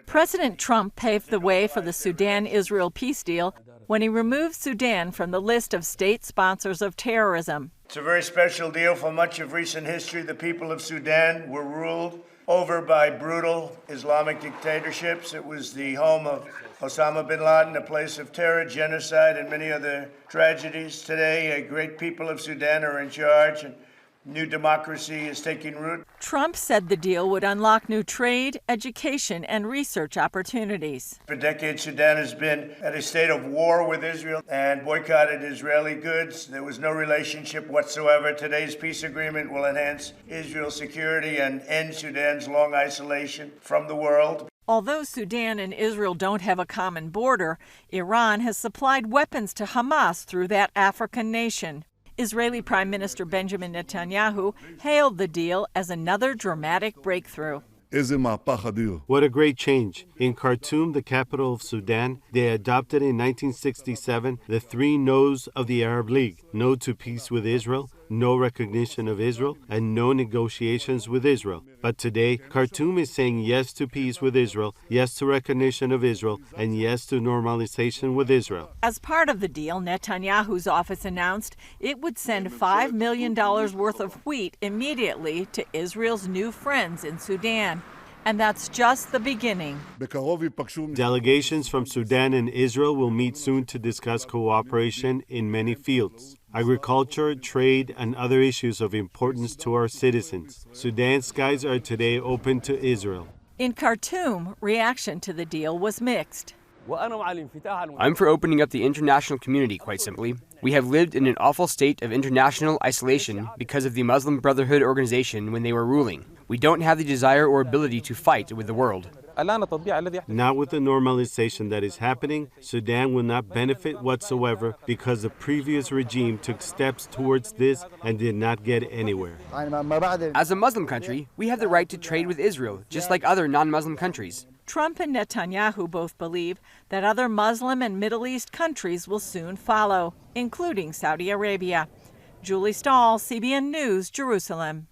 President Trump paved the way for the Sudan-Israel peace deal when he removed Sudan from the list of state sponsors of terrorism. It's a very special deal. For much of recent history, the people of Sudan were ruled over by brutal Islamic dictatorships. It was the home of Osama bin Laden, a place of terror, genocide, and many other tragedies. Today, a great people of Sudan are in charge, and new democracy is taking root. Trump said the deal would unlock new trade, education, and research opportunities. For decades, Sudan has been at a state of war with Israel and boycotted Israeli goods. There was no relationship whatsoever. Today's peace agreement will enhance Israel's security and end Sudan's long isolation from the world. Although Sudan and Israel don't have a common border, Iran has supplied weapons to Hamas through that African nation. Israeli Prime Minister Benjamin Netanyahu hailed the deal as another dramatic breakthrough. What a great change. In Khartoum, the capital of Sudan, they adopted in 1967 the 3 no's of the Arab League: no to peace with Israel, no recognition of Israel, and no negotiations with Israel. But today, Khartoum is saying yes to peace with Israel, yes to recognition of Israel, and yes to normalization with Israel. As part of the deal, Netanyahu's office announced it would send $5 million worth of wheat immediately to Israel's new friends in Sudan. And that's just the beginning. Delegations from Sudan and Israel will meet soon to discuss cooperation in many fields: agriculture, trade, and other issues of importance to our citizens. Sudan's skies are today open to Israel. In Khartoum, reaction to the deal was mixed. I'm for opening up the international community, quite simply. We have lived in an awful state of international isolation because of the Muslim Brotherhood organization when they were ruling. We don't have the desire or ability to fight with the world. Not with the normalization that is happening. Sudan will not benefit whatsoever because the previous regime took steps towards this and did not get anywhere. As a Muslim country, we have the right to trade with Israel, just like other non-Muslim countries. Trump and Netanyahu both believe that other Muslim and Middle East countries will soon follow, including Saudi Arabia. Julie Stahl, CBN News, Jerusalem.